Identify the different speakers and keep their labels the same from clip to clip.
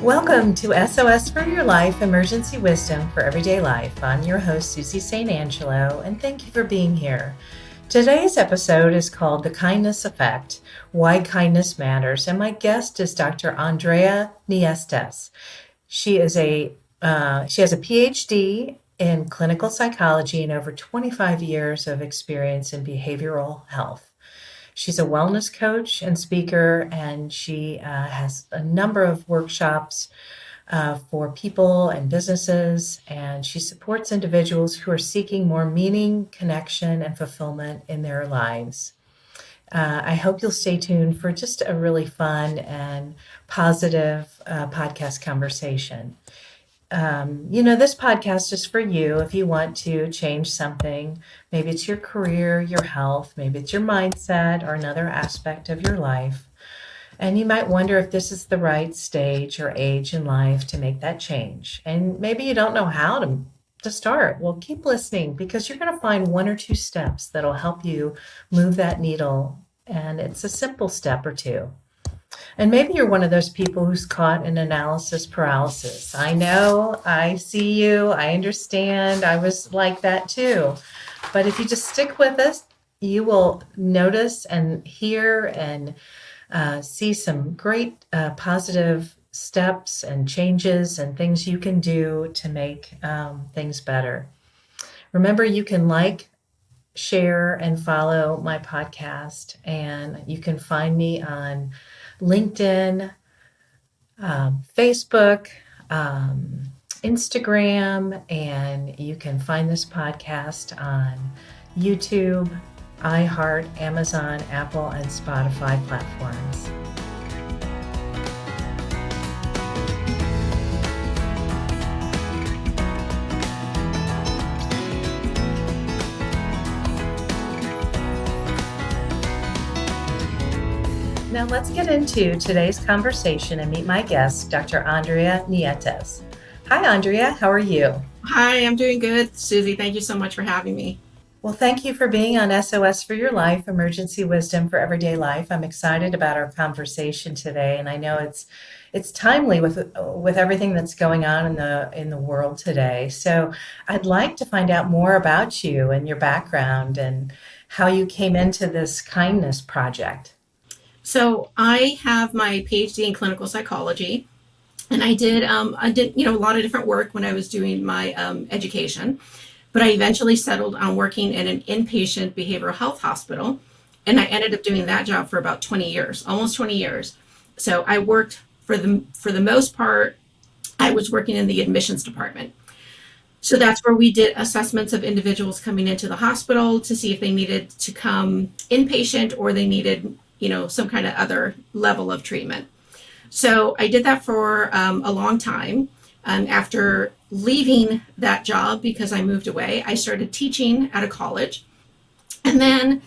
Speaker 1: Welcome to SOS for Your Life, Emergency Wisdom for Everyday Life. I'm your host, Susie St. Angelo, and thank you for being here. Today's episode is called The Kindness Effect, Why Kindness Matters, and my guest is Dr. Andrea Niestas. She has a PhD in clinical psychology and over 25 years of experience in behavioral health. She's a wellness coach and speaker, and she has a number of workshops for people and businesses, and she supports individuals who are seeking more meaning, connection, and fulfillment in their lives. I hope you'll stay tuned for just a really fun and positive podcast conversation. This podcast is for you if you want to change something. Maybe it's your career, your health, maybe it's your mindset or another aspect of your life. And you might wonder if this is the right stage or age in life to make that change. And maybe you don't know how to start. Well, keep listening because you're going to find one or two steps that'll help you move that needle. And it's a simple step or two. And maybe you're one of those people who's caught in analysis paralysis. I know, I see you, I understand, I was like that too. But if you just stick with us, you will notice and hear and see some great positive steps and changes and things you can do to make things better. Remember, you can like, share, and follow my podcast, and you can find me on LinkedIn, Facebook, Instagram, and you can find this podcast on YouTube, iHeart, Amazon, Apple, and Spotify platforms. Now let's get into today's conversation and meet my guest, Dr. Andrea Niestas. Hi, Andrea. How are you?
Speaker 2: Hi, I'm doing good. Susie, thank you so much for having me.
Speaker 1: Well, thank you for being on SOS for Your Life, Emergency Wisdom for Everyday Life. I'm excited about our conversation today, and I know it's timely with everything that's going on in the world today. So I'd like to find out more about you and your background and how you came into this kindness project.
Speaker 2: So I have my PhD in clinical psychology, and I did a lot of different work when I was doing my education, but I eventually settled on working in an inpatient behavioral health hospital, and I ended up doing that job for about 20 years, almost 20 years. So I worked for the most part, I was working in the admissions department. So that's where we did assessments of individuals coming into the hospital to see if they needed to come inpatient or they needed some kind of other level of treatment. So I did that for a long time. After leaving that job, because I moved away, I started teaching at a college. And then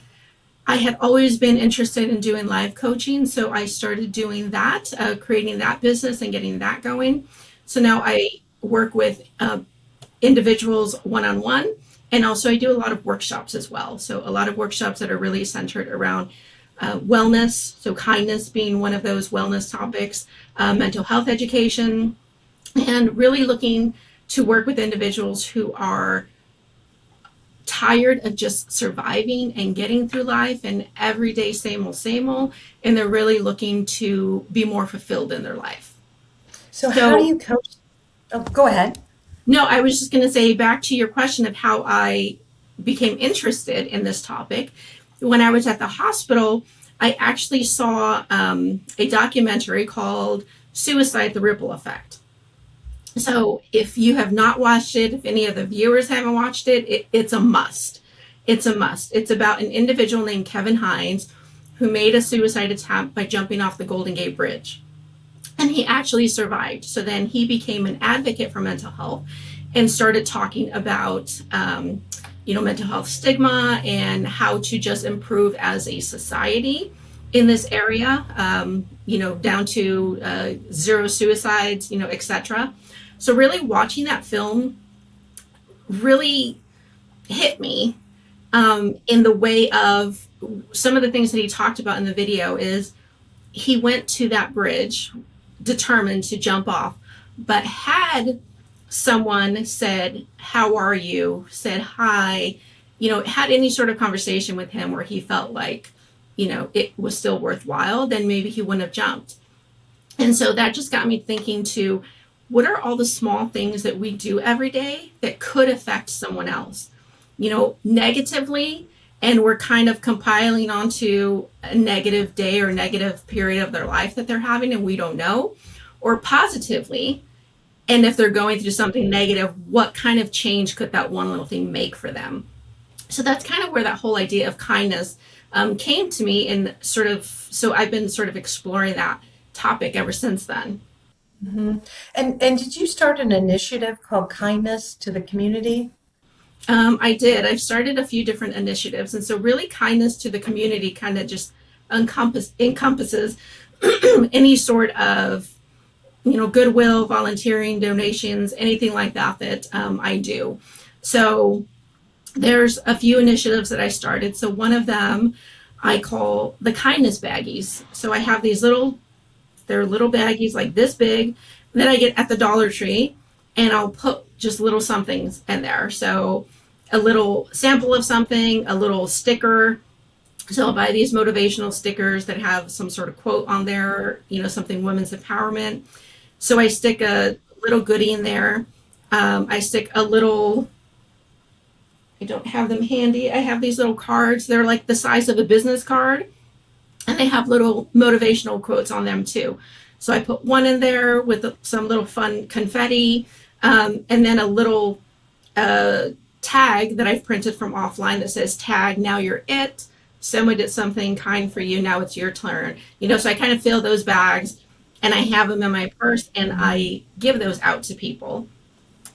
Speaker 2: I had always been interested in doing live coaching. So I started doing that, creating that business and getting that going. So now I work with individuals one-on-one. And also I do a lot of workshops as well. So a lot of workshops that are really centered around wellness, so kindness being one of those wellness topics, mental health education, and really looking to work with individuals who are tired of just surviving and getting through life and every day same old, and they're really looking to be more fulfilled in their life.
Speaker 1: So how do you coach? Oh, go ahead.
Speaker 2: No, I was just going to say, back to your question of how I became interested in this topic. When I was at the hospital, I actually saw a documentary called Suicide, the Ripple Effect. So if you have not watched it, if any of the viewers haven't watched it, it's a must. It's a must. It's about an individual named Kevin Hines who made a suicide attempt by jumping off the Golden Gate Bridge. And he actually survived. So then he became an advocate for mental health and started talking about mental health stigma and how to just improve as a society in this area, down to zero suicides, etc. So really watching that film really hit me in the way of some of the things that he talked about in the video is he went to that bridge determined to jump off. But had someone said, "How are you?" said hi, had any sort of conversation with him where he felt like, it was still worthwhile, then maybe he wouldn't have jumped. And so that just got me thinking to what are all the small things that we do every day that could affect someone else, negatively, and we're kind of compiling onto a negative day or negative period of their life that they're having and we don't know, or positively. And if they're going through something negative, what kind of change could that one little thing make for them? So that's kind of where that whole idea of kindness came to me, and so I've been sort of exploring that topic ever since then.
Speaker 1: Hmm. And did you start an initiative called Kindness to the Community?
Speaker 2: I did. I've started a few different initiatives, and so really, kindness to the community kind of just encompasses any sort of goodwill, volunteering, donations, anything like that that I do. So there's a few initiatives that I started. So one of them I call the kindness baggies. So I have they're little baggies like this big that I get at the Dollar Tree, and I'll put just little somethings in there. So a little sample of something, a little sticker. So I'll buy these motivational stickers that have some sort of quote on there, something women's empowerment. So I stick a little goodie in there. I stick a little, I don't have them handy. I have these little cards. They're like the size of a business card, and they have little motivational quotes on them too. So I put one in there with some little fun confetti, and then a little tag that I've printed from offline that says, "Tag, now you're it. Someone did something kind for you. Now it's your turn." So I kind of fill those bags and I have them in my purse and I give those out to people.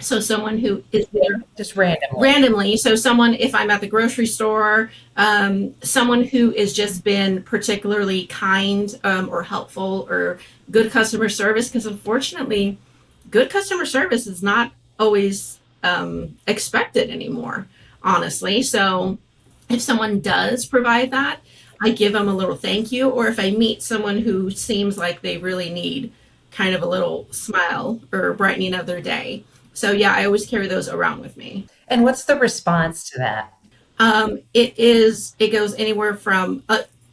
Speaker 2: So someone who is there
Speaker 1: Just randomly.
Speaker 2: randomly. So someone, if I'm at the grocery store, someone who has just been particularly kind or helpful or good customer service, because unfortunately, good customer service is not always expected anymore, honestly. So if someone does provide that, I give them a little thank you. Or if I meet someone who seems like they really need kind of a little smile or brightening of their day. So yeah, I always carry those around with me.
Speaker 1: And what's the response to that?
Speaker 2: It goes anywhere from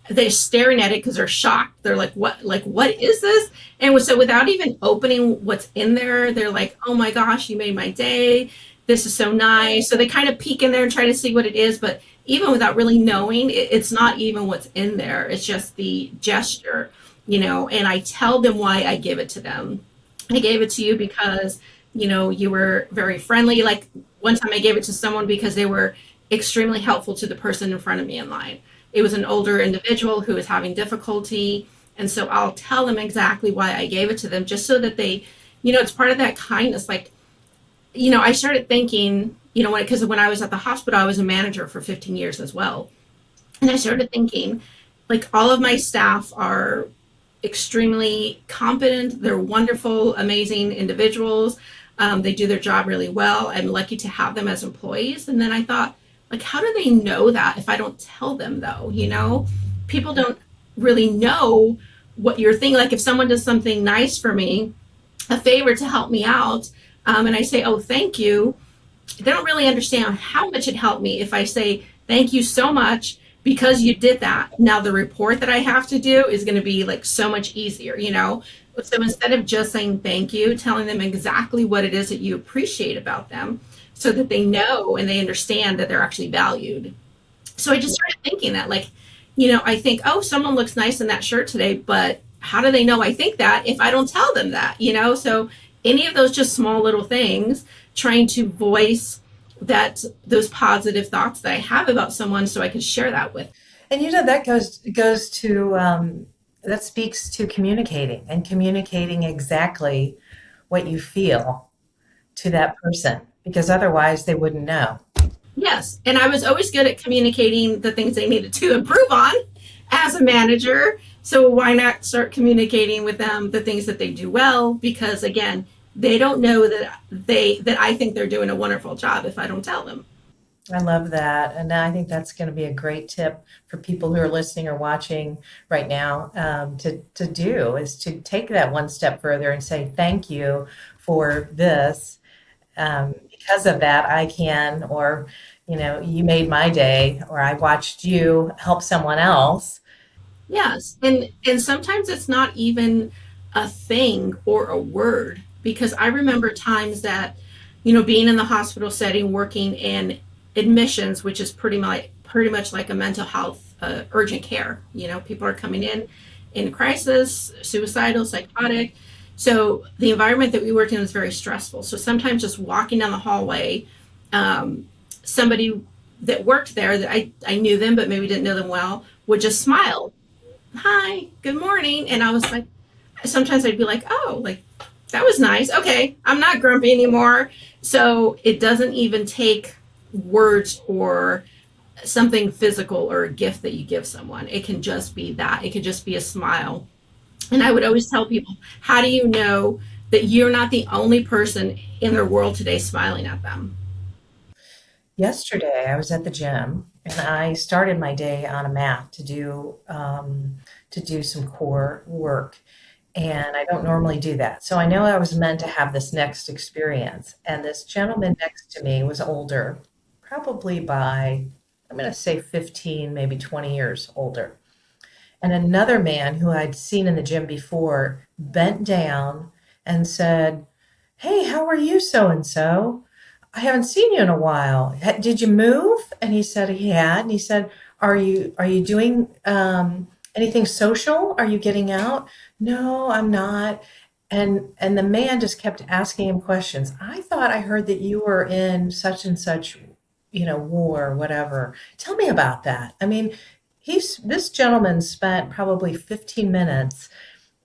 Speaker 2: they're staring at it because they're shocked. They're like what is this? And so without even opening what's in there, they're like, "Oh my gosh, you made my day. This is so nice." So they kind of peek in there and try to see what it is, but even without really knowing, it's not even what's in there. It's just the gesture, and I tell them why I give it to them. I gave it to you because, you were very friendly. Like one time I gave it to someone because they were extremely helpful to the person in front of me in line. It was an older individual who was having difficulty. And so I'll tell them exactly why I gave it to them, just so that they, it's part of that kindness. Like, I started thinking, because when I was at the hospital, I was a manager for 15 years as well. And I started thinking, like, all of my staff are extremely competent. They're wonderful, amazing individuals. They do their job really well. I'm lucky to have them as employees. And then I thought, like, how do they know that if I don't tell them, though? People don't really know what you're thinking. Like, if someone does something nice for me, a favor to help me out, and I say, "Oh, thank you," they don't really understand how much it helped me if I say, "Thank you so much because you did that." Now the report that I have to do is going to be like so much easier. So instead of just saying thank you, telling them exactly what it is that you appreciate about them so that they know and they understand that they're actually valued. So I just started thinking that, like, I think, "Oh, someone looks nice in that shirt today," but how do they know I think that if I don't tell them that? So any of those just small little things, trying to voice those positive thoughts that I have about someone so I can share that with.
Speaker 1: And that goes to that speaks to communicating and communicating exactly what you feel to that person, because otherwise they wouldn't know.
Speaker 2: Yes. And I was always good at communicating the things they needed to improve on as a manager. So why not start communicating with them the things that they do well? Because again, they don't know that I think they're doing a wonderful job if I don't tell them.
Speaker 1: I love that. And I think that's going to be a great tip for people who are listening or watching right now, to do is to take that one step further and say, thank you for this. Because of that, I can, or, you made my day, or I watched you help someone else.
Speaker 2: Yes, and sometimes it's not even a thing or a word, because I remember times that, being in the hospital setting, working in admissions, which is pretty much like a mental health urgent care. People are coming in crisis, suicidal, psychotic. So the environment that we worked in was very stressful. So sometimes just walking down the hallway, um, somebody that worked there, that I knew them but maybe didn't know them well, would just smile, hi, good morning. And I was like, sometimes I'd be like, oh, like that was nice. Okay, I'm not grumpy anymore. So it doesn't even take words or something physical or a gift that you give someone. It can just be that. It could just be a smile. And I would always tell people, how do you know that you're not the only person in their world today smiling at them?
Speaker 1: Yesterday, I was at the gym and I started my day on a mat to do some core work. And I don't normally do that. So I know I was meant to have this next experience. And this gentleman next to me was older, probably by, I'm going to say 15, maybe 20 years older. And another man who I'd seen in the gym before bent down and said, "Hey, how are you, so and so? I haven't seen you in a while. Did you move?" And he said he had. And he said, "Are you doing anything social? Are you getting out?" "No, I'm not." And the man just kept asking him questions. "I thought I heard that you were in such and such, war, or whatever. Tell me about that." I mean, this gentleman spent probably 15 minutes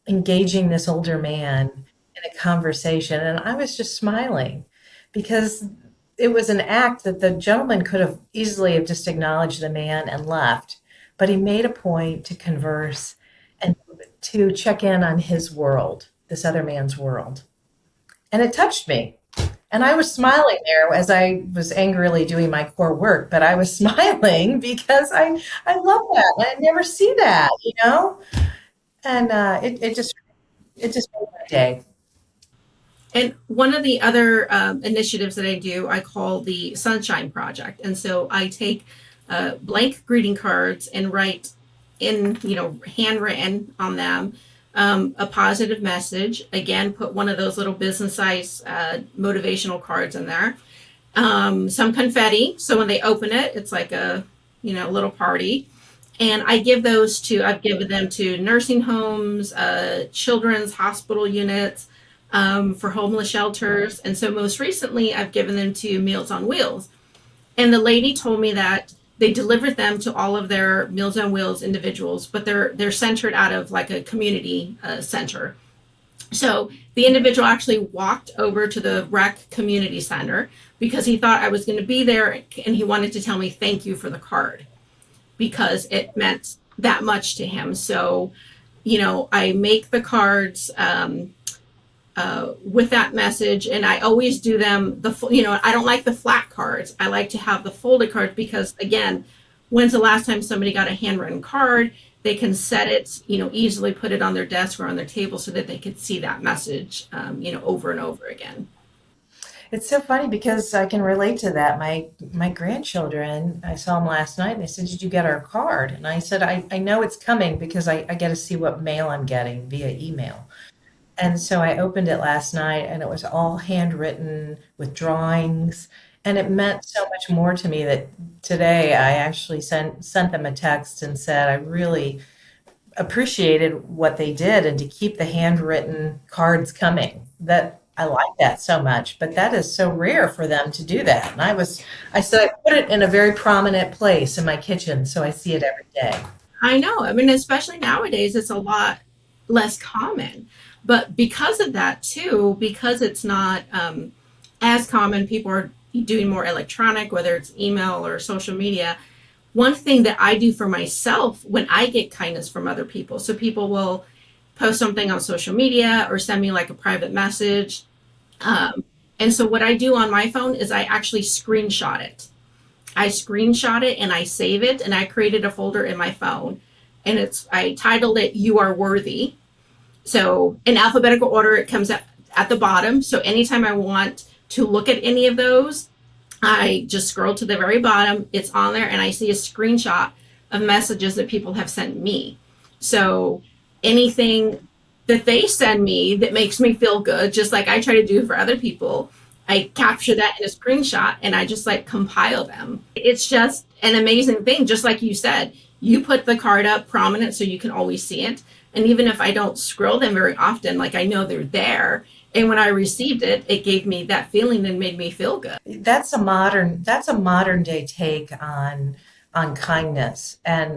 Speaker 1: engaging this older man in a conversation, and I was just smiling because it was an act that the gentleman could have easily have just acknowledged the man and left, but he made a point to converse and to check in on his world, this other man's world. And it touched me. And I was smiling there as I was angrily doing my core work, but I was smiling because I love that. I never see that, And it just made my day.
Speaker 2: And one of the other initiatives that I do, I call the Sunshine Project. And so I take blank greeting cards and write in, handwritten on them, a positive message. Again, put one of those little business size motivational cards in there. Some confetti. So when they open it, it's like a, little party. And I've given them to nursing homes, children's hospital units, for homeless shelters. And so most recently, I've given them to Meals on Wheels. And the lady told me that they delivered them to all of their Meals on Wheels individuals, but they're centered out of like a community center. So the individual actually walked over to the rec community center because he thought I was going to be there, and he wanted to tell me thank you for the card because it meant that much to him. So, I make the cards with that message, and I always do them I don't like the flat cards. I like to have the folded cards because, again, when's the last time somebody got a handwritten card? They can set it, easily put it on their desk or on their table so that they could see that message, over and over again.
Speaker 1: It's so funny because I can relate to that. My grandchildren, I saw them last night and they said, "Did you get our card?" And I said, I know it's coming because I get to see what mail I'm getting via email. And so I opened it last night and it was all handwritten with drawings. And it meant so much more to me that today I actually sent them a text and said I really appreciated what they did and to keep the handwritten cards coming. That I like that so much, but that is so rare for them to do that. And I said I put it in a very prominent place in my kitchen so I see it every day.
Speaker 2: I know. I mean, especially nowadays, it's a lot less common. But because of that, too, because it's not as common, people are doing more electronic, whether it's email or social media. One thing that I do for myself when I get kindness from other people, so people will post something on social media or send me like a private message. And so what I do on my phone is I actually screenshot it. I screenshot it and I save it, and I created a folder in my phone, and I titled it "You Are Worthy." So in alphabetical order, it comes at the bottom. So anytime I want to look at any of those, I just scroll to the very bottom. It's on there, and I see a screenshot of messages that people have sent me. So anything that they send me that makes me feel good, just like I try to do for other people, I capture that in a screenshot and I just like compile them. It's just an amazing thing. Just like you said, you put the card up prominent so you can always see it. And even if I don't scroll them very often, like I know they're there. And when I received it, it gave me that feeling and made me feel good.
Speaker 1: That's a modern day take on kindness. And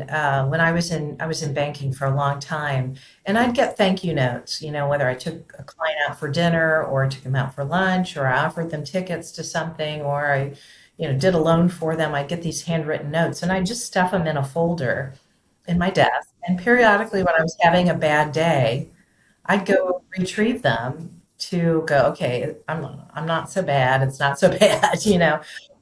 Speaker 1: when I was in banking for a long time, and I'd get thank you notes, whether I took a client out for dinner or I took them out for lunch or I offered them tickets to something or I, did a loan for them. I'd get these handwritten notes and I'd just stuff them in a folder in my desk. And periodically when I was having a bad day, I'd go retrieve them to go, okay, I'm not so bad. It's not so bad.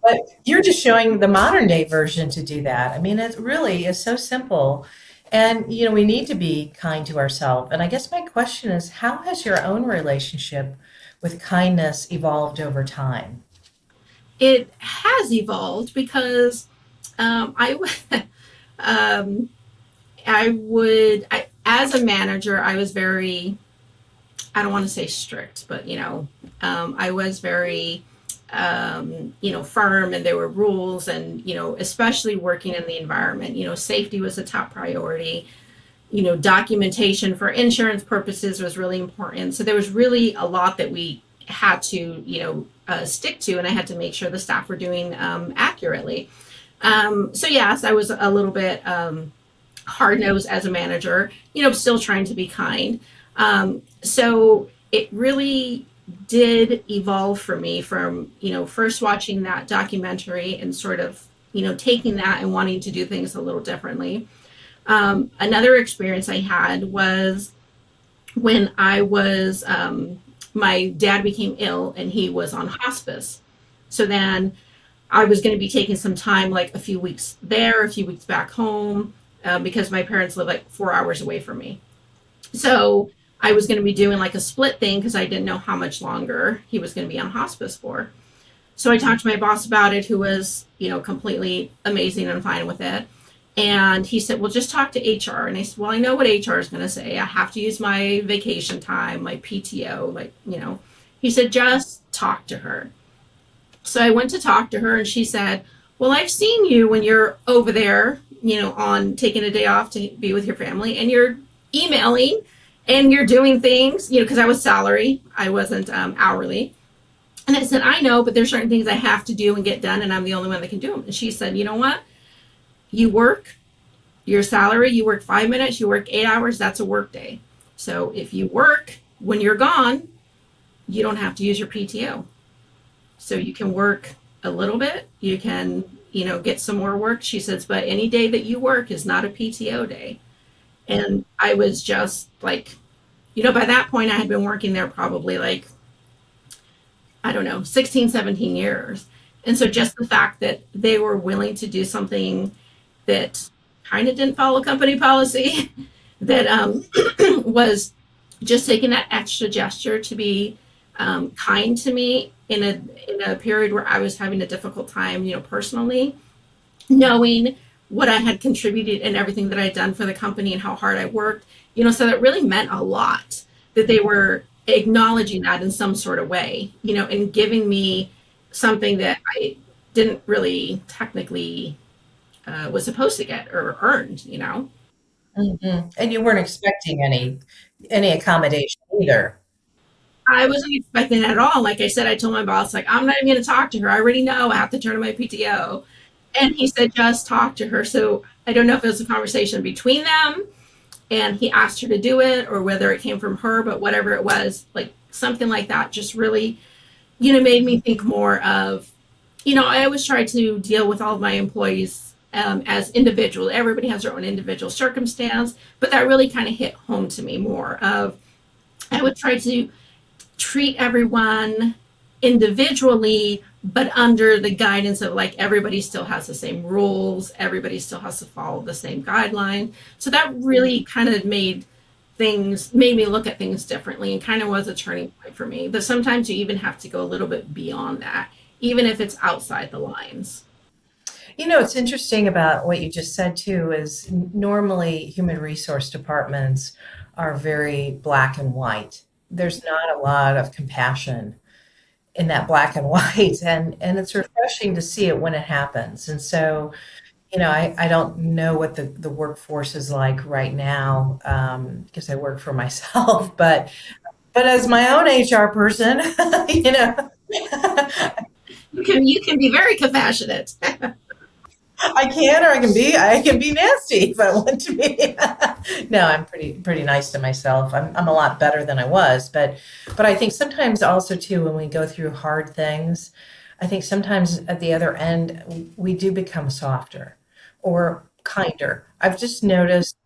Speaker 1: But you're just showing the modern day version to do that. I mean, it really is so simple. And, we need to be kind to ourselves. And I guess my question is, how has your own relationship with kindness evolved over time?
Speaker 2: It has evolved because I um, as a manager, I was very, I don't want to say strict, but I was very, firm, and there were rules, and especially working in the environment, safety was a top priority. Documentation for insurance purposes was really important. So there was really a lot that we had to, stick to, and I had to make sure the staff were doing accurately. So yes, I was a little bit hard nosed as a manager, still trying to be kind. So it really did evolve for me from, first watching that documentary and sort of, taking that and wanting to do things a little differently. Another experience I had was when my dad became ill and he was on hospice. So then I was going to be taking some time, like a few weeks there, a few weeks back home, because my parents live like 4 hours away from me. So I was going to be doing like a split thing because I didn't know how much longer he was going to be on hospice for. So I talked to my boss about it, who was, completely amazing and fine with it. And he said, well, just talk to HR. And I said, well, I know what HR is going to say. I have to use my vacation time, my PTO, He said, just talk to her. So I went to talk to her and she said, well, I've seen you when you're over there, on taking a day off to be with your family, and you're emailing and you're doing things, because I was salary. I wasn't hourly. And I said, I know, but there's certain things I have to do and get done, and I'm the only one that can do them. And she said, you know what? You work your salary, you work 5 minutes, you work 8 hours, that's a work day. So if you work when you're gone, you don't have to use your PTO. So you can work a little bit, you can, get some more work. She says, but any day that you work is not a PTO day. And I was just like, by that point I had been working there probably like, I don't know, 16, 17 years. And so just the fact that they were willing to do something that kind of didn't follow company policy, that was just taking that extra gesture to be kind to me in a period where I was having a difficult time, personally, knowing what I had contributed and everything that I'd done for the company and how hard I worked, so that really meant a lot that they were acknowledging that in some sort of way, and giving me something that I didn't really technically was supposed to get or earned.
Speaker 1: And you weren't expecting any accommodation either.
Speaker 2: I wasn't expecting it at all. Like I said, I told my boss, like, I'm not even going to talk to her. I already know I have to turn in my PTO. And he said, just talk to her. So I don't know if it was a conversation between them and he asked her to do it or whether it came from her, but whatever it was, like something like that just really, made me think more of, I always try to deal with all of my employees as individuals. Everybody has their own individual circumstance, but that really kind of hit home to me more of, I would try to treat everyone individually, but under the guidance of like everybody still has the same rules, everybody still has to follow the same guideline. So that really kind of made me look at things differently and kind of was a turning point for me. But sometimes you even have to go a little bit beyond that, even if it's outside the lines.
Speaker 1: What's interesting about what you just said too is normally human resource departments are very black and white. There's not a lot of compassion in that black and white, and it's refreshing to see it when it happens. And so, I don't know what the workforce is like right now, because I work for myself, but as my own HR person, you know,
Speaker 2: You can be very compassionate.
Speaker 1: I can, or I can be nasty if I want to be. No, I'm pretty nice to myself. I'm a lot better than I was, but I think sometimes also too when we go through hard things, I think sometimes at the other end we do become softer or kinder. I've just noticed,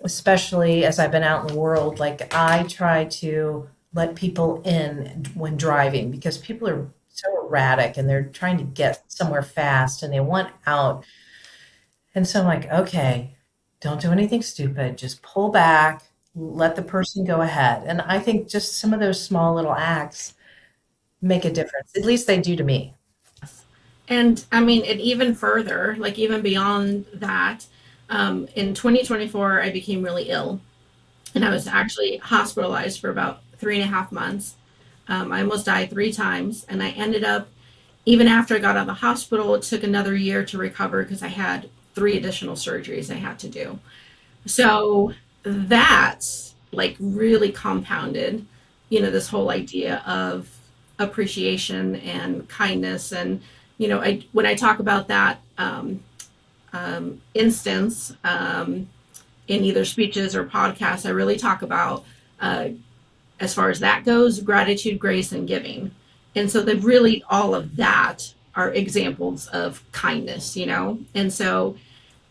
Speaker 1: especially as I've been out in the world, like I try to let people in when driving because people are so erratic and they're trying to get somewhere fast and they want out. And so I'm like, okay, don't do anything stupid. Just pull back, let the person go ahead. And I think just some of those small little acts make a difference. At least they do to me.
Speaker 2: And I mean, and even further, like even beyond that, in 2024, I became really ill and I was actually hospitalized for about 3.5 months. I almost died 3 times, and I ended up, even after I got out of the hospital, it took another year to recover because I had 3 additional surgeries I had to do. So that's like really compounded, this whole idea of appreciation and kindness. And, when I talk about that instance in either speeches or podcasts, I really talk about uh, as far as that goes, gratitude, grace, and giving. And so the really all of that are examples of kindness. And so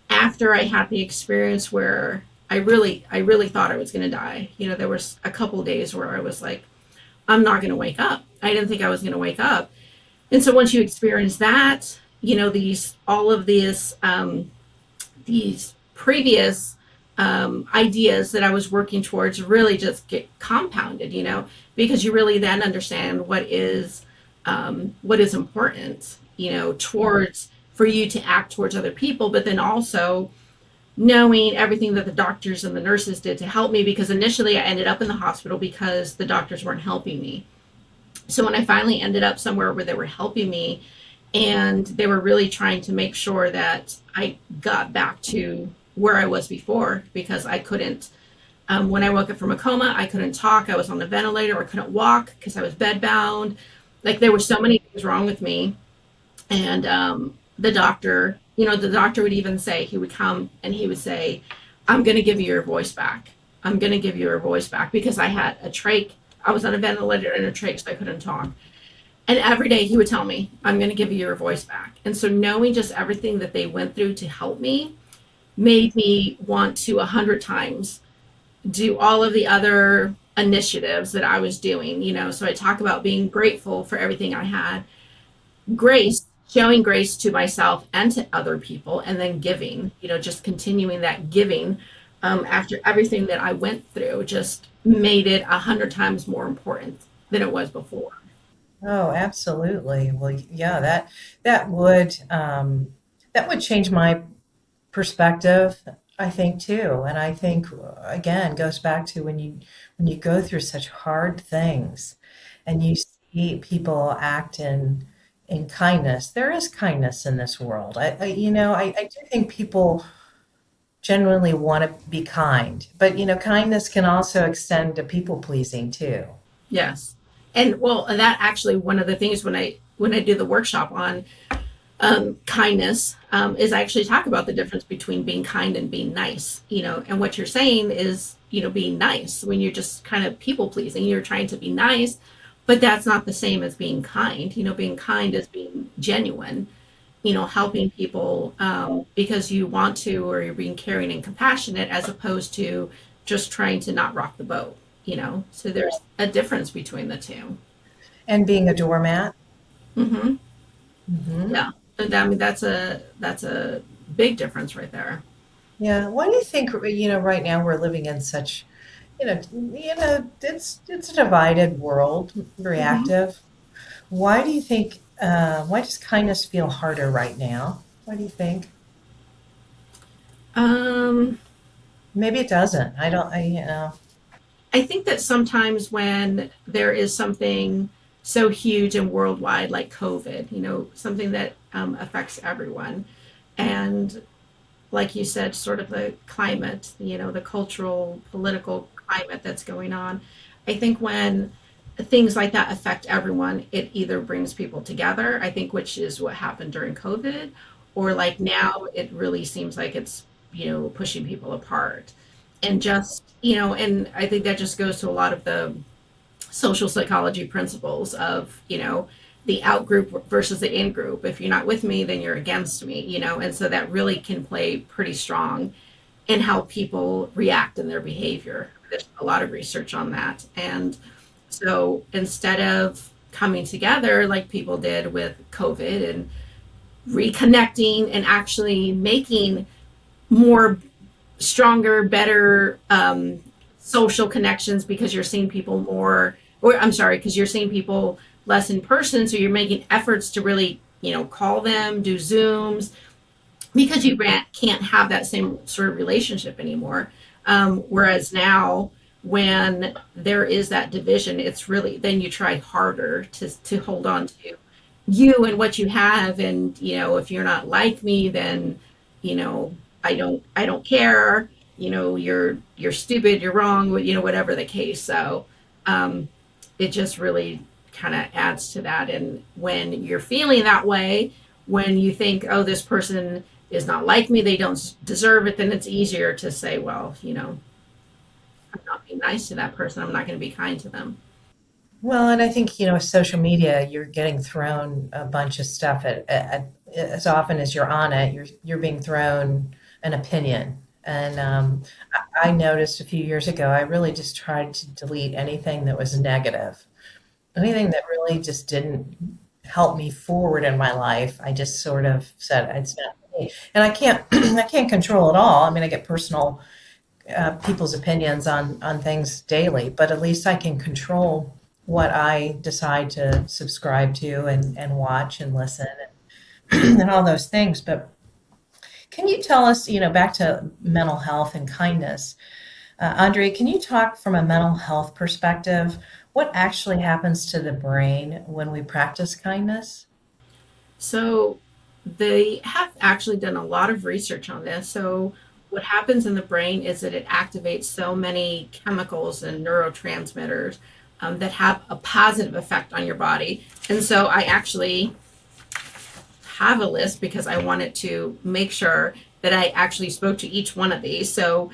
Speaker 2: after I had the experience where I really thought I was going to die, there was a couple of days where I was like, I'm not going to wake up. I didn't think I was going to wake up. And so once you experience that, all of these previous ideas that I was working towards really just get compounded, because you really then understand what is important, towards for you to act towards other people, but then also knowing everything that the doctors and the nurses did to help me, because initially I ended up in the hospital because the doctors weren't helping me. So when I finally ended up somewhere where they were helping me and they were really trying to make sure that I got back to where I was before, because I couldn't, when I woke up from a coma, I couldn't talk. I was on the ventilator. I couldn't walk because I was bedbound. Like there were so many things wrong with me. And the doctor would even say, he would come and he would say, I'm going to give you your voice back. I'm going to give you your voice back because I had a trach. I was on a ventilator and a trach, so I couldn't talk. And every day he would tell me, I'm going to give you your voice back. And so knowing just everything that they went through to help me made me want to 100 times do all of the other initiatives that I was doing. So I talk about being grateful for everything I had, grace, showing grace to myself and to other people, and then giving, just continuing that giving after everything that I went through just made it 100 times more important than it was before.
Speaker 1: Oh, absolutely. Well, yeah, that would change my perspective, I think too. And I think again goes back to when you go through such hard things and you see people act in kindness. There is kindness in this world. I do think people genuinely want to be kind, but kindness can also extend to people pleasing too.
Speaker 2: Yes. And well, and that actually one of the things when I do the workshop on kindness, is I actually talk about the difference between being kind and being nice. And what you're saying is, being nice when you're just kind of people pleasing, you're trying to be nice, but that's not the same as being kind. Being kind is being genuine, helping people because you want to, or you're being caring and compassionate, as opposed to just trying to not rock the boat. So there's a difference between the two.
Speaker 1: And being a doormat.
Speaker 2: Hmm.
Speaker 1: Hmm.
Speaker 2: Yeah. And I mean, that's a big difference right there.
Speaker 1: Yeah. Why do you think, right now we're living in such, it's a divided world,
Speaker 2: Hmm.
Speaker 1: reactive. Why does kindness feel harder right now? What do you think?
Speaker 2: Um,
Speaker 1: Maybe it doesn't.
Speaker 2: I think that sometimes when there is something so huge and worldwide like COVID, something that affects everyone, and like you said, sort of the climate, the cultural, political climate that's going on. I think when things like that affect everyone, it either brings people together, I think, which is what happened during COVID, or like now it really seems like it's, pushing people apart. And just, and I think that just goes to a lot of the social psychology principles of, the out group versus the in group. If you're not with me, then you're against me, and so that really can play pretty strong in how people react in their behavior. There's a lot of research on that. And so instead of coming together like people did with COVID and reconnecting and actually making more stronger, better social connections because you're seeing people more, or I'm sorry, because you're seeing people less in person. So you're making efforts to really, call them, do Zooms, because you can't have that same sort of relationship anymore. Whereas now, when there is that division, it's really then you try harder to hold on to you and what you have, and if you're not like me, then you know I don't care. You're stupid. You're wrong. Whatever the case. So um, it just really kind of adds to that. And when you're feeling that way, when you think, oh, this person is not like me, they don't deserve it, then it's easier to say, well, I'm not being nice to that person. I'm not going to be kind to them.
Speaker 1: Well, and I think, with social media, you're getting thrown a bunch of stuff as often as you're on it, you're being thrown an opinion. And I noticed a few years ago, I really just tried to delete anything that was negative, anything that really just didn't help me forward in my life. I just sort of said it's not me, and I can't I can't control it all. I mean, I get personal people's opinions on things daily, but at least I can control what I decide to subscribe to and watch and listen and all those things. But can you tell us, back to mental health and kindness, Andrea, can you talk from a mental health perspective? What actually happens to the brain when we practice kindness?
Speaker 2: So they have actually done a lot of research on this. So what happens in the brain is that it activates so many chemicals and neurotransmitters that have a positive effect on your body. And so I actually have a list because I wanted to make sure that I actually spoke to each one of these. So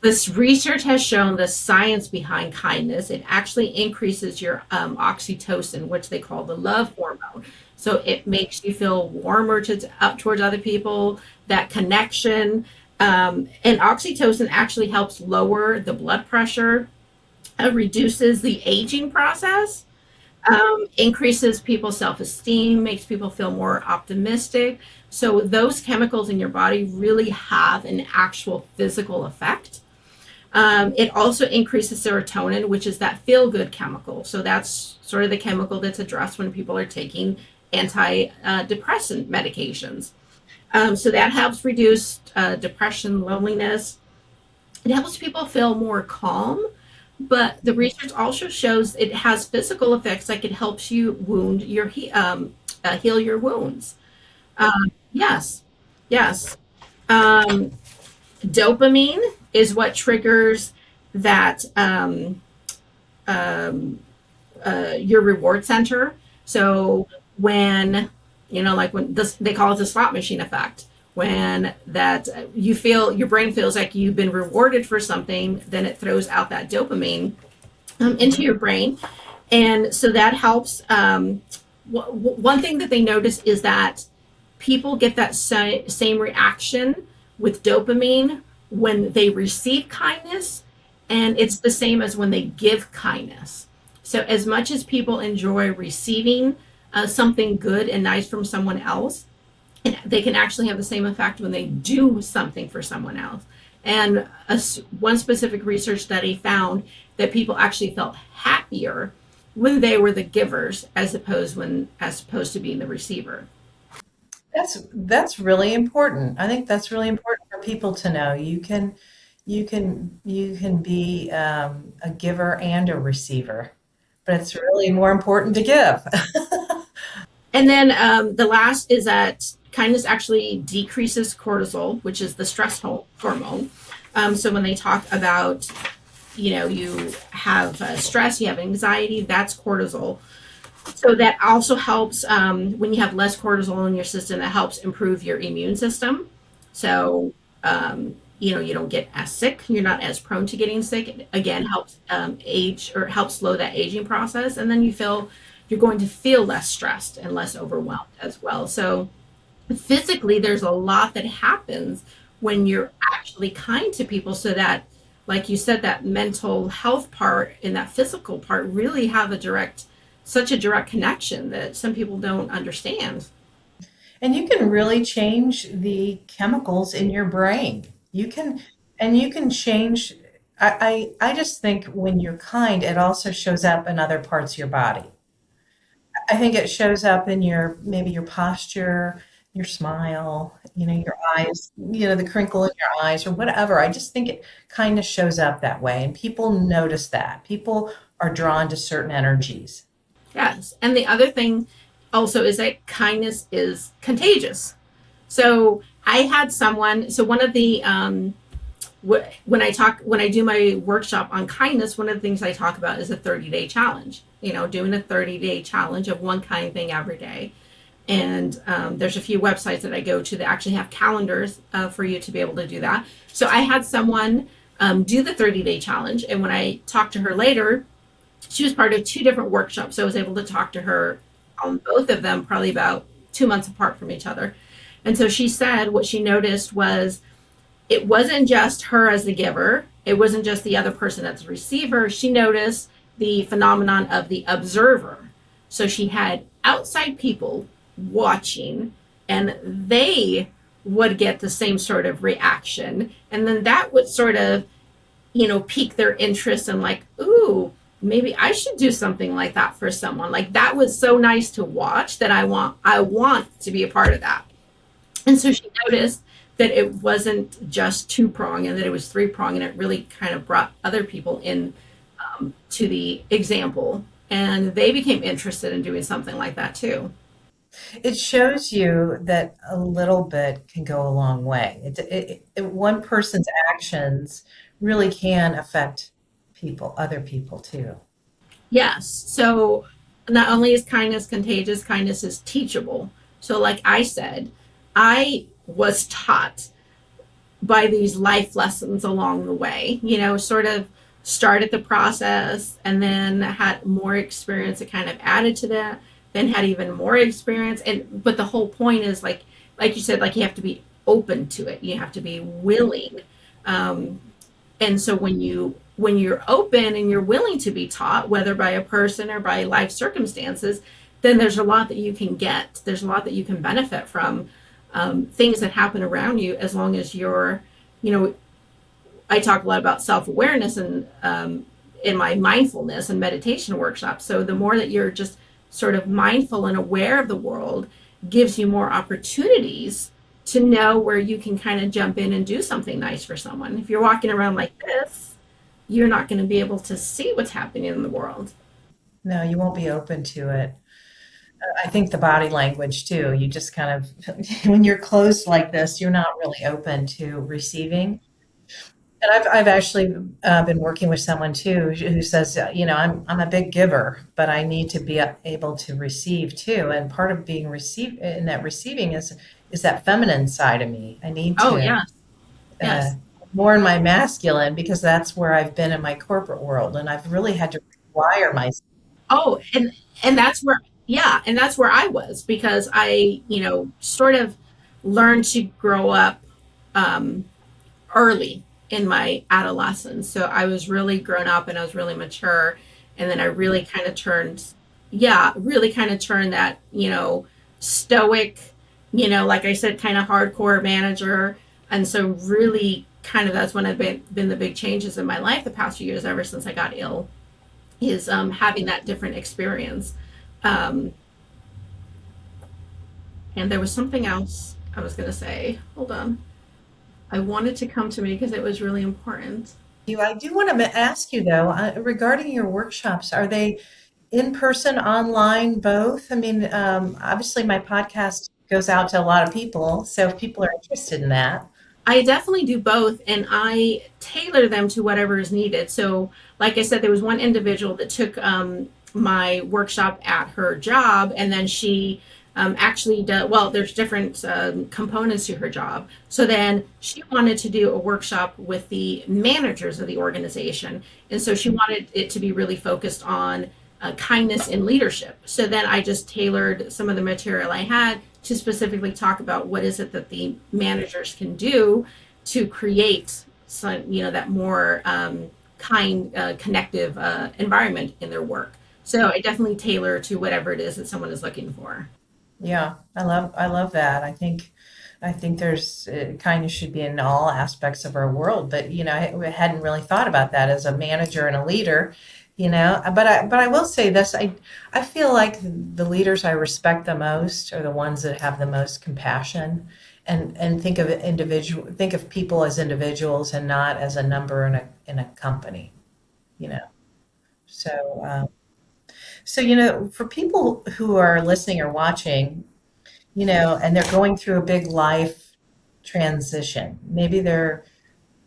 Speaker 2: this research has shown the science behind kindness. It actually increases your oxytocin, which they call the love hormone. So it makes you feel warmer up towards other people, that connection. And oxytocin actually helps lower the blood pressure, reduces the aging process, increases people's self esteem, makes people feel more optimistic. So those chemicals in your body really have an actual physical effect. It also increases serotonin, which is that feel good chemical. So that's sort of the chemical that's addressed when people are taking antidepressant medications. So that helps reduce depression, loneliness. It helps people feel more calm. But the research also shows it has physical effects, like it helps you heal your wounds. Yes, yes. Um, Dopamine is what triggers that um, your reward center. So when like when this, they call it the slot machine effect. When that you feel your brain feels like you've been rewarded for something, then it throws out that dopamine into your brain, and so that helps. One thing that they notice is that people get that same reaction with dopamine when they receive kindness, and it's the same as when they give kindness. So, as much as people enjoy receiving something good and nice from someone else, and they can actually have the same effect when they do something for someone else. And one specific research study found that people actually felt happier when they were the givers as opposed to being the receiver.
Speaker 1: That's really important. I think that's really important for people to know. You can be a giver and a receiver, but it's really more important to give.
Speaker 2: And then the last is that kindness actually decreases cortisol, which is the stress hormone. So when they talk about, you have stress, you have anxiety, that's cortisol. So that also helps when you have less cortisol in your system, that helps improve your immune system. So, you don't get as sick. You're not as prone to getting sick. It, again, helps age or helps slow that aging process. And then you're going to feel less stressed and less overwhelmed as well. So physically, there's a lot that happens when you're actually kind to people so that, like you said, that mental health part and that physical part really have such a direct connection that some people don't understand.
Speaker 1: And you can really change the chemicals in your brain. And you can change. I just think when you're kind, it also shows up in other parts of your body. I think it shows up in maybe your posture, your smile, your eyes, the crinkle in your eyes or whatever. I just think it kind of shows up that way. And people notice that. People are drawn to certain energies.
Speaker 2: Yes. And the other thing also is that kindness is contagious. So I had someone, so one of the, when I do my workshop on kindness, one of the things I talk about is a 30-day challenge, doing a 30-day challenge of one kind thing every day. And there's a few websites that I go to that actually have calendars for you to be able to do that. So I had someone do the 30-day challenge. And when I talked to her later, she was part of two different workshops. So I was able to talk to her on both of them, probably about 2 months apart from each other. And so she said what she noticed was it wasn't just her as the giver, it wasn't just the other person as the receiver. She noticed the phenomenon of the observer. So she had outside people watching, and they would get the same sort of reaction. And then that would sort of, pique their interest and like, ooh, maybe I should do something like that for someone. Like that was so nice to watch that I want to be a part of that. And so she noticed that it wasn't just two prong and that it was three prong, and it really kind of brought other people in to the example, and they became interested in doing something like that too.
Speaker 1: It shows you that a little bit can go a long way. One person's actions really can affect other people too.
Speaker 2: Yes. So not only is kindness contagious, kindness is teachable. So, like I said, I was taught by these life lessons along the way, sort of started the process and then had more experience that kind of added to that, then had even more experience. But the whole point is like you said, like you have to be open to it. You have to be willing. And so when you're open and you're willing to be taught, whether by a person or by life circumstances, then there's a lot that you can get. There's a lot that you can benefit from things that happen around you, as long as you know, I talk a lot about self-awareness and in my mindfulness and meditation workshops. So the more that you're just sort of mindful and aware of the world, gives you more opportunities to know where you can kind of jump in and do something nice for someone. If you're walking around like this, you're not going to be able to see what's happening in the world.
Speaker 1: No, you won't be open to it. I think the body language too. You just kind of, when you're closed like this, you're not really open to receiving. And I've actually been working with someone too who says, I'm a big giver, but I need to be able to receive too. And part of being received in that receiving is that feminine side of me. I need
Speaker 2: Oh,
Speaker 1: to
Speaker 2: yes.
Speaker 1: uh,
Speaker 2: Yes.
Speaker 1: more in my masculine because that's where I've been in my corporate world, and I've really had to rewire myself.
Speaker 2: Oh, and that's where, yeah, and that's where I was, because I, sort of learned to grow up um, early in my adolescence. So I was really grown up and I was really mature. And then I really kind of yeah, really kind of turned that, stoic, like I said, kind of hardcore manager. And so really kind of that's when I've been the big changes in my life the past few years ever since I got ill is having that different experience. Um, and there was something else I was going to say. Hold on. I wanted to come to me because it was really important.
Speaker 1: I do want to ask you though, regarding your workshops, are they in person, online, both? I mean, obviously my podcast goes out to a lot of people, so if people are interested in that.
Speaker 2: I definitely do both, and I tailor them to whatever is needed. So, like I said, there was one individual that took my workshop at her job, and then she actually does, well, there's different components to her job. So then she wanted to do a workshop with the managers of the organization, and so she wanted it to be really focused on kindness in leadership. So then I just tailored some of the material I had to specifically talk about what is it that the managers can do to create some, that more kind, connective environment in their work. So I definitely tailor to whatever it is that someone is looking for.
Speaker 1: Yeah, I love that. I think there's kindness should be in all aspects of our world, but I hadn't really thought about that as a manager and a leader, but I will say this, I feel like the leaders I respect the most are the ones that have the most compassion and think of people as individuals and not as a number in a company, you know. So for people who are listening or watching, and they're going through a big life transition. Maybe they're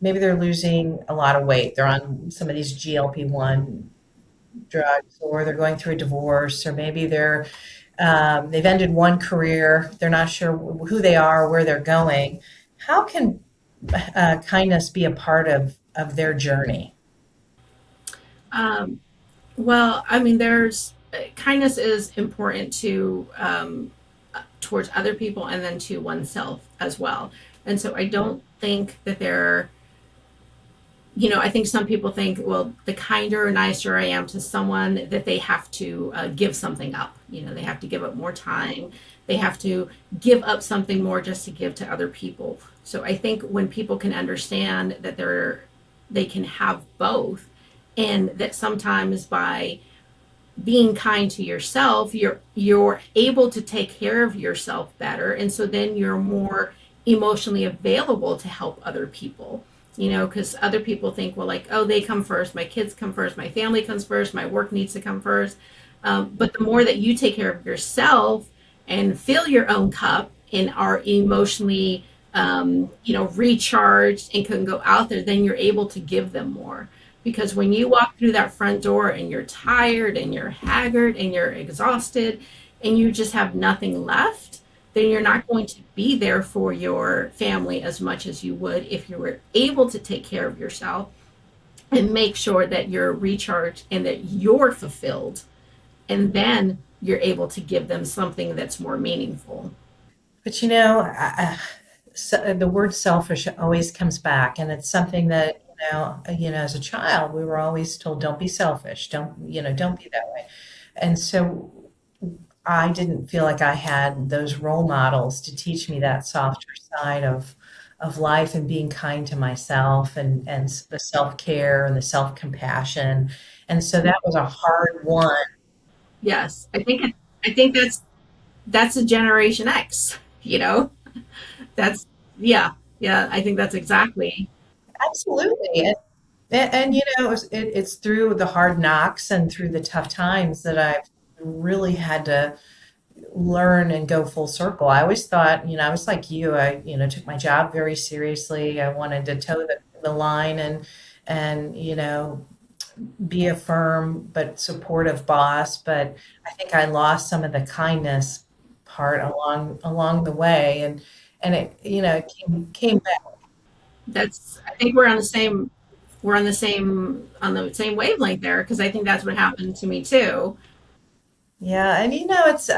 Speaker 1: losing a lot of weight. They're on some of these GLP-1 drugs, or they're going through a divorce, or maybe they've ended one career. They're not sure who they are, where they're going. How can kindness be a part of their journey?
Speaker 2: Um, well, I mean, there's kindness is important to towards other people and then to oneself as well. And so I don't think that I think some people think, well, the kinder or nicer I am to someone, that they have to give something up. They have to give up more time. They have to give up something more just to give to other people. So I think when people can understand that they can have both, and that sometimes by being kind to yourself, you're able to take care of yourself better, and so then you're more emotionally available to help other people. Because other people think, well, like, oh, they come first, my kids come first, my family comes first, my work needs to come first. But the more that you take care of yourself and fill your own cup and are emotionally, recharged and can go out there, then you're able to give them more. Because when you walk through that front door and you're tired and you're haggard and you're exhausted and you just have nothing left, then you're not going to be there for your family as much as you would if you were able to take care of yourself and make sure that you're recharged and that you're fulfilled. And then you're able to give them something that's more meaningful.
Speaker 1: But the word selfish always comes back, and it's something that as a child we were always told, don't be selfish, don't be that way. And so I didn't feel like I had those role models to teach me that softer side of life and being kind to myself and the self-care and the self-compassion. And so that was a hard one.
Speaker 2: Yes, I think that's a Generation X. That's yeah, yeah. I think that's exactly
Speaker 1: Absolutely. It's through the hard knocks and through the tough times that I've really had to learn and go full circle. I always thought, I was like you. I, took my job very seriously. I wanted to toe the line and be a firm but supportive boss. But I think I lost some of the kindness part along the way, and it came back.
Speaker 2: that's. I think we're on the same wavelength there because I think that's what happened to me too.
Speaker 1: Yeah, and it's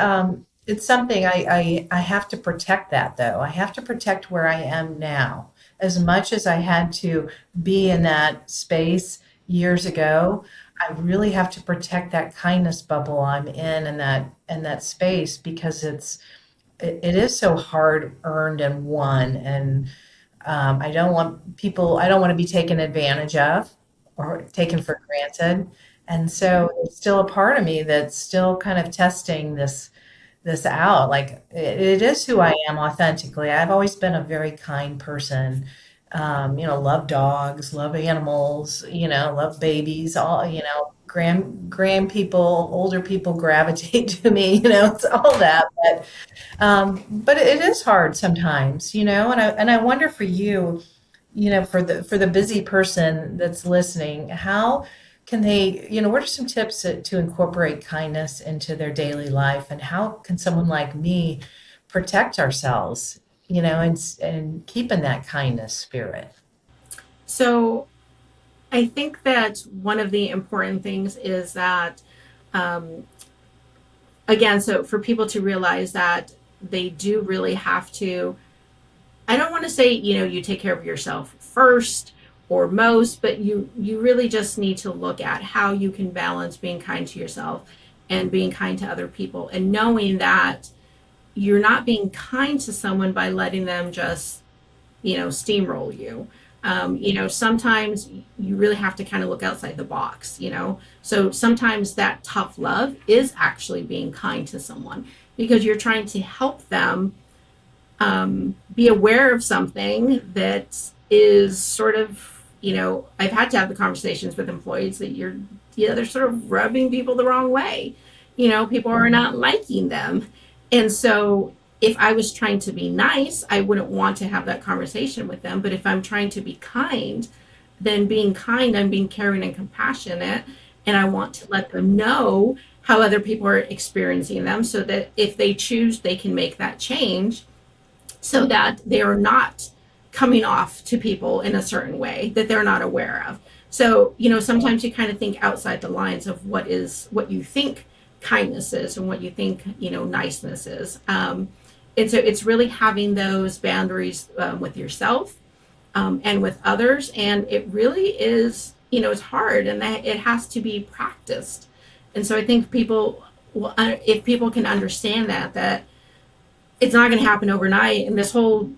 Speaker 1: something I have to protect that though. I have to protect where I am now. As much as I had to be in that space years ago, I really have to protect that kindness bubble I'm in and that space because it is so hard earned and won. And I don't want to be taken advantage of or taken for granted. And so there's still a part of me that's still kind of testing this out. Like it is who I am authentically. I've always been a very kind person. Love dogs, love animals, love babies, all, grand people, older people gravitate to me, it's all that. But it is hard sometimes, and I wonder for you, for the busy person that's listening, how can they, what are some tips to incorporate kindness into their daily life, and how can someone like me protect ourselves, and keep in that kindness spirit?
Speaker 2: So I think that one of the important things is that, um, again, so for people to realize that they do really have to, I don't want to say, you take care of yourself first or most, but you really just need to look at how you can balance being kind to yourself and being kind to other people, and knowing that you're not being kind to someone by letting them just, steamroll you. Sometimes you really have to kind of look outside the box. So sometimes that tough love is actually being kind to someone because you're trying to help them be aware of something that is sort of, I've had to have the conversations with employees that they're sort of rubbing people the wrong way. People are not liking them. And so if I was trying to be nice, I wouldn't want to have that conversation with them. But if I'm trying to be kind, then being kind, I'm being caring and compassionate. And I want to let them know how other people are experiencing them so that if they choose, they can make that change so that they are not coming off to people in a certain way that they're not aware of. So, sometimes you kind of think outside the lines of what you think kindness is and what you think, niceness is. And so it's really having those boundaries with yourself and with others. And it really is, it's hard and that it has to be practiced. And so I think if people can understand that it's not going to happen overnight. And this whole,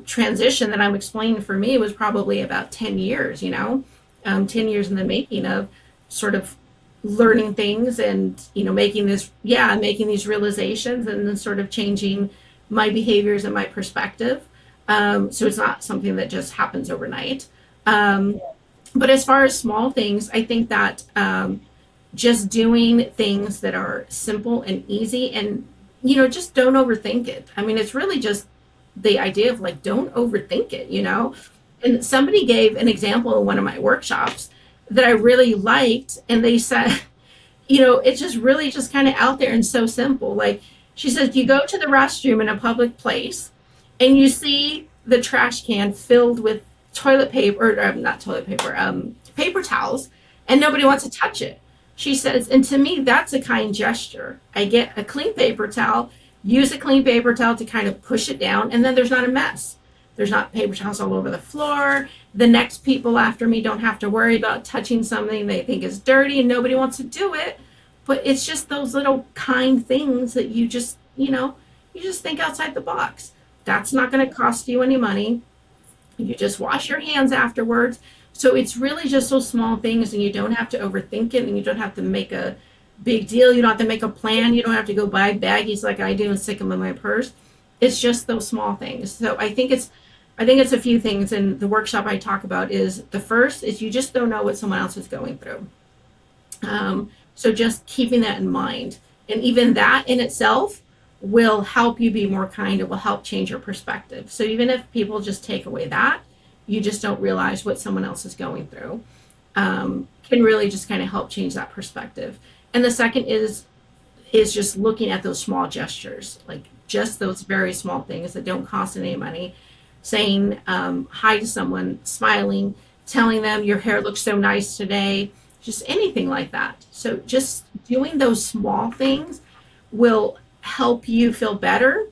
Speaker 2: transition that I'm explaining for me was probably about 10 years, 10 years in the making of sort of learning things and, making these realizations and then sort of changing my behaviors and my perspective. So it's not something that just happens overnight. But as far as small things, I think that just doing things that are simple and easy and, just don't overthink it. I mean, it's really just the idea of like, don't overthink it. And somebody gave an example in one of my workshops that I really liked. And they said, it's just really just kind of out there and so simple. Like she says, you go to the restroom in a public place and you see the trash can filled with toilet paper, or not toilet paper, paper towels, and nobody wants to touch it. She says, and to me, that's a kind gesture. I get a clean paper towel, use a clean paper towel to kind of push it down, and then there's not a mess. There's not paper towels all over the floor. The next people after me don't have to worry about touching something they think is dirty and nobody wants to do it. But it's just those little kind things that you just think outside the box. That's not going to cost you any money. You just wash your hands afterwards. So it's really just those small things, and you don't have to overthink it, and you don't have to make a big deal. You don't have to make a plan. You don't have to go buy baggies like I do and stick them in my purse. It's just those small things. So I think it's a few things. And the workshop I talk about is the first is you just don't know what someone else is going through. So just keeping that in mind, and even that in itself will help you be more kind. It will help change your perspective. So even if people just take away that, you just don't realize what someone else is going through, can really just kind of help change that perspective. And the second is just looking at those small gestures, like just those very small things that don't cost any money, saying hi to someone, smiling, telling them your hair looks so nice today, just anything like that. So just doing those small things will help you feel better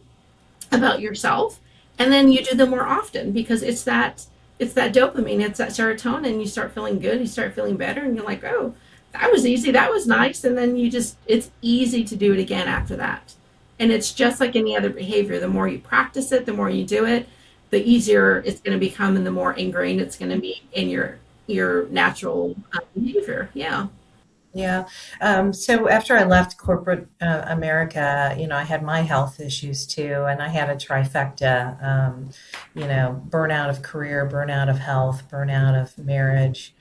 Speaker 2: about yourself. And then you do them more often because it's that dopamine, it's that serotonin. You start feeling good, you start feeling better, and you're like, oh, that was easy, that was nice. And then it's easy to do it again after that. And it's just like any other behavior. The more you practice it, the more you do it, the easier it's going to become and the more ingrained it's going to be in your natural behavior. Yeah.
Speaker 1: Yeah. So after I left corporate America, I had my health issues too, and I had a trifecta, burnout of career, burnout of health, burnout of marriage.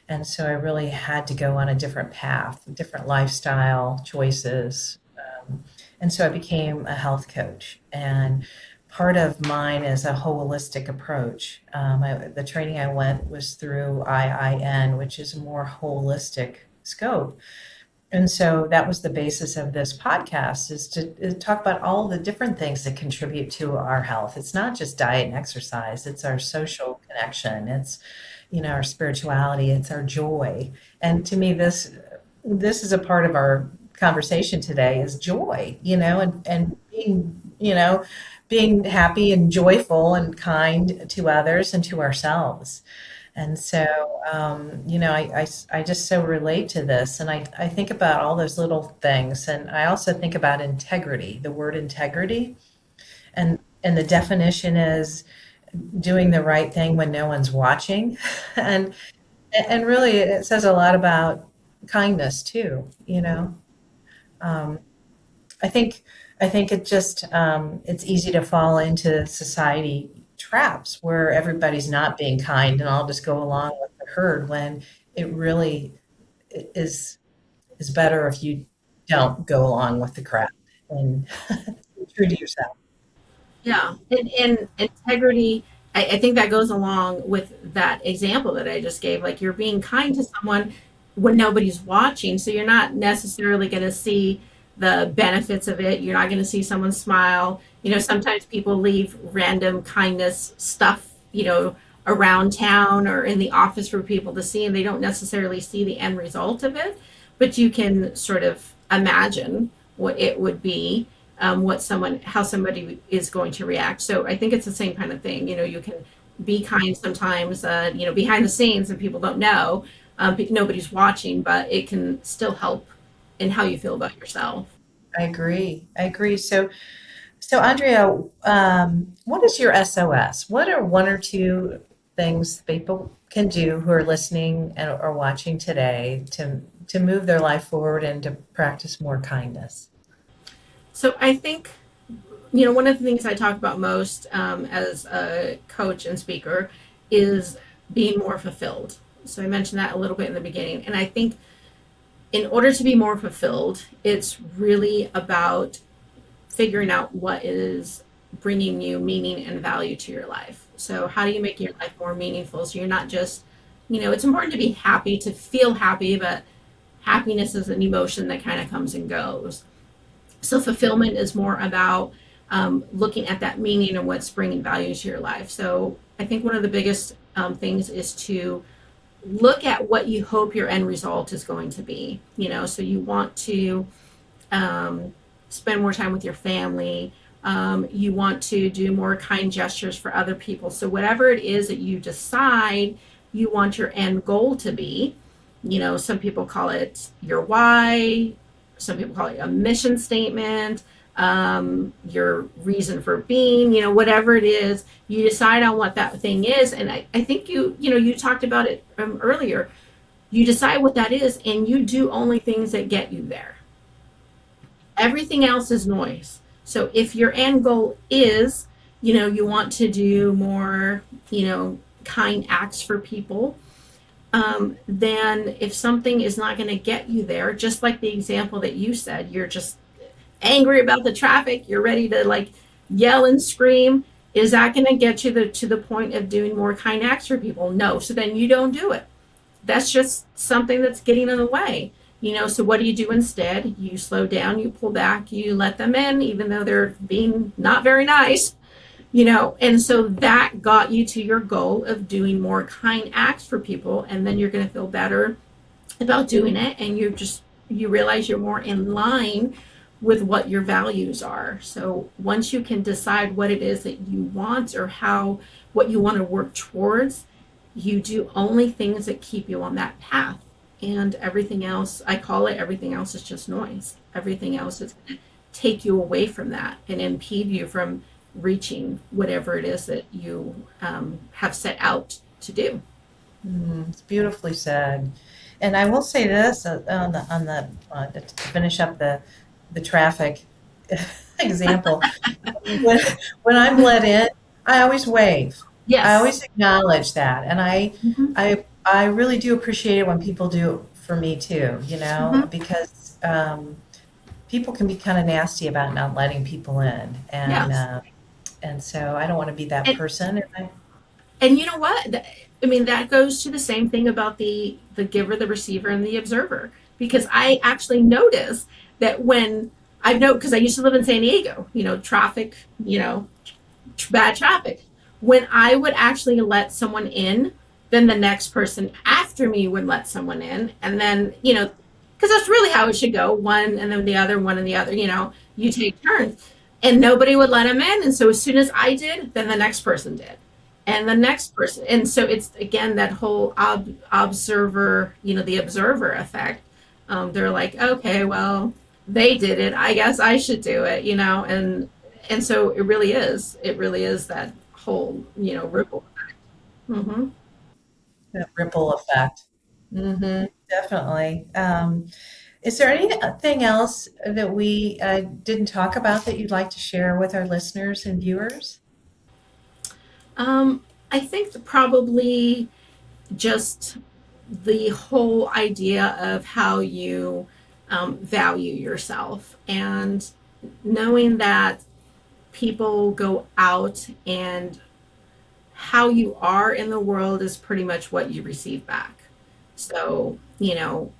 Speaker 1: And so I really had to go on a different path, different lifestyle choices. And so I became a health coach. And part of mine is a holistic approach. The training I went was through IIN, which is a more holistic scope. And so that was the basis of this podcast, is to talk about all the different things that contribute to our health. It's not just diet and exercise, it's our social connection, it's our spirituality, it's our joy. And to me, this is a part of our conversation today, is joy, and being, being happy and joyful and kind to others and to ourselves. And so, I just so relate to this. And I think about all those little things. And I also think about integrity, the word integrity. And the definition is doing the right thing when no one's watching. And and really it says a lot about kindness too, Um, I think I think it's easy to fall into society traps where everybody's not being kind and I'll just go along with the herd, when it really is better if you don't go along with the crowd and be true to yourself.
Speaker 2: Yeah, and integrity, I think that goes along with that example that I just gave. Like you're being kind to someone when nobody's watching, so you're not necessarily going to see the benefits of it. You're not going to see someone smile. Sometimes people leave random kindness stuff, around town or in the office for people to see, and they don't necessarily see the end result of it. But you can sort of imagine what it would be, how somebody is going to react. So I think it's the same kind of thing. You can be kind sometimes, behind the scenes and people don't know, nobody's watching, but it can still help in how you feel about yourself.
Speaker 1: I agree. I agree. So Andrea, what is your SOS? What are one or two things people can do who are listening and or watching today to move their life forward and to practice more kindness?
Speaker 2: So I think, one of the things I talk about most as a coach and speaker is being more fulfilled. So I mentioned that a little bit in the beginning. And I think in order to be more fulfilled, it's really about figuring out what is bringing you meaning and value to your life. So how do you make your life more meaningful? So you're not just, it's important to be happy, to feel happy, but happiness is an emotion that kind of comes and goes. So fulfillment is more about looking at that meaning and what's bringing value to your life. So I think one of the biggest things is to look at what you hope your end result is going to be. So you want to spend more time with your family. You want to do more kind gestures for other people. So whatever it is that you decide you want your end goal to be, some people call it your why, some people call it a mission statement, your reason for being, whatever it is, you decide on what that thing is. And I think you talked about it earlier. You decide what that is and you do only things that get you there. Everything else is noise. So if your end goal is, you want to do more, kind acts for people, then if something is not going to get you there, just like the example that you said, you're just angry about the traffic, you're ready to like yell and scream. Is that going to get you to the point of doing more kind acts for people? No. So then you don't do it. That's just something that's getting in the way. So what do you do instead? You slow down, you pull back, you let them in, even though they're being not very nice, and so that got you to your goal of doing more kind acts for people. And then you're going to feel better about doing it. And you realize you're more in line with what your values are. So once you can decide what it is that you want or what you want to work towards, you do only things that keep you on that path. and everything else, I call it, everything else is just noise. Everything else is going to take you away from that and impede you from reaching whatever it is that you have set out to do.
Speaker 1: It's beautifully said. And I will say this to finish up the traffic example. When when I'm let in, I always wave. I
Speaker 2: Yes.
Speaker 1: always acknowledge that, and
Speaker 2: Hmm.
Speaker 1: I really do appreciate it when people do it for me too.
Speaker 2: Hmm.
Speaker 1: Because people can be kind of nasty about not letting people in,
Speaker 2: Yes.
Speaker 1: and so I don't want to be that
Speaker 2: And
Speaker 1: person.
Speaker 2: and you know what? I mean, that goes to the same thing about the giver, the receiver, and the observer. Because I actually notice that when I've known, because I used to live in San Diego, traffic, bad traffic. When I would actually let someone in, then the next person after me would let someone in, and then because that's really how it should go. One and then the other, one and the other. You take turns, and nobody would let him in. And so as soon as I did, then the next person did, and the next person. And so it's again that whole observer, the observer effect. They're like, okay, well, they did it. I guess I should do it, and so it really is that whole ripple. Mm-hmm.
Speaker 1: That ripple effect. Definitely. Is there anything else that we didn't talk about that you'd like to share with our listeners and viewers?
Speaker 2: I think that probably just the whole idea of how you value yourself, and knowing that people go out, and how you are in the world is pretty much what you receive back. So,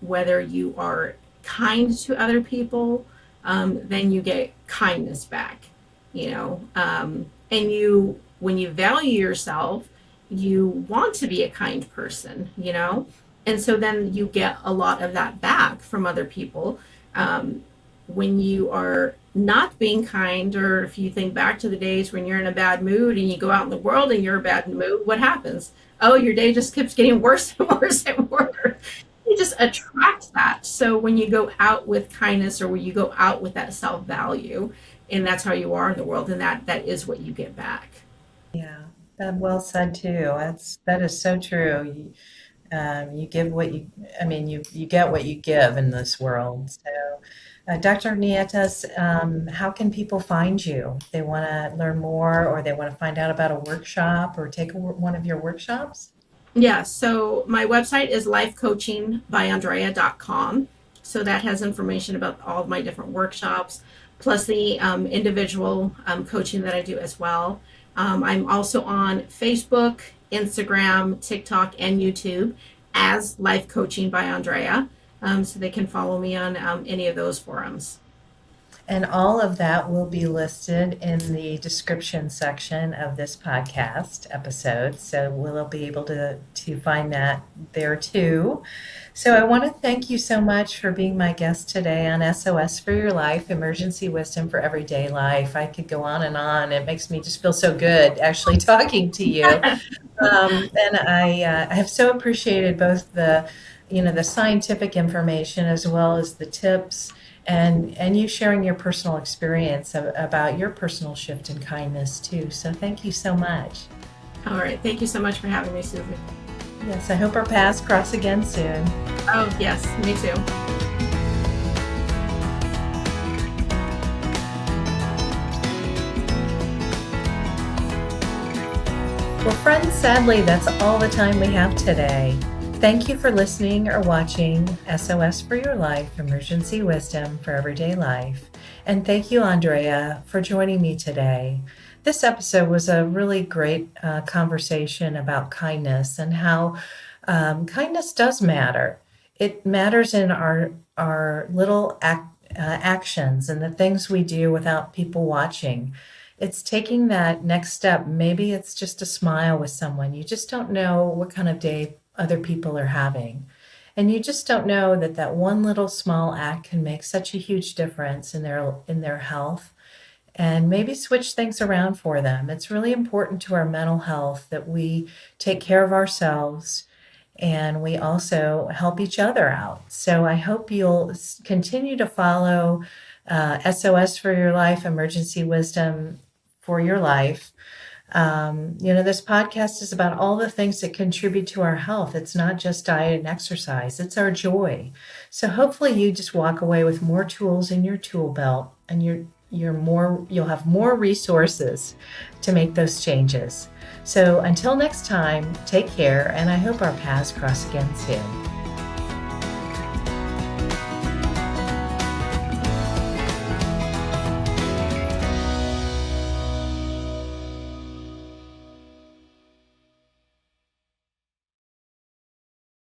Speaker 2: whether you are kind to other people, then you get kindness back, and when you value yourself, you want to be a kind person, and so then you get a lot of that back from other people. Um, when you are not being kind, or if you think back to the days when you're in a bad mood and you go out in the world and you're in a bad mood, what happens? Oh, your day just keeps getting worse and worse and worse. You just attract that. So when you go out with kindness, or when you go out with that self value, and that's how you are in the world, and that is what you get back.
Speaker 1: Yeah, that well said too. That is so true. You give what you, I mean, you get what you give in this world. So, Dr. Nietas, how can people find you? If they want to learn more, or they want to find out about a workshop, or take one of your workshops?
Speaker 2: Yeah, so my website is lifecoachingbyandrea.com. So that has information about all of my different workshops, plus the individual coaching that I do as well. I'm also on Facebook, Instagram, TikTok, and YouTube as Life Coaching by Andrea. So they can follow me on any of those forums.
Speaker 1: And all of that will be listed in the description section of this podcast episode. So we'll be able to find that there too. So I want to thank you so much for being my guest today on SOS for Your Life, Emergency Wisdom for Everyday Life. I could go on and on. It makes me just feel so good actually talking to you. And I have so appreciated both the scientific information as well as the tips, and you sharing your personal experience about your personal shift in kindness too. So thank you so much.
Speaker 2: All right. Thank you so much for having me, Susie.
Speaker 1: Yes, I hope our paths cross again soon.
Speaker 2: Oh, yes, me too.
Speaker 1: Well, friends, sadly, that's all the time we have today. Thank you for listening or watching SOS for Your Life, Emergency Wisdom for Everyday Life. And thank you, Andrea, for joining me today. This episode was a really great conversation about kindness, and how kindness does matter. It matters in our little actions and the things we do without people watching. It's taking that next step. Maybe it's just a smile with someone. You just don't know what kind of day other people are having. And you just don't know that that one little small act can make such a huge difference in their health, and maybe switch things around for them. It's really important to our mental health that we take care of ourselves, and we also help each other out. So I hope you'll continue to follow SOS for your life, emergency wisdom for your life. This podcast is about all the things that contribute to our health. It's not just diet and exercise, it's our joy. So hopefully you just walk away with more tools in your tool belt, and you'll have more resources to make those changes. So until next time, take care, and I hope our paths cross again soon.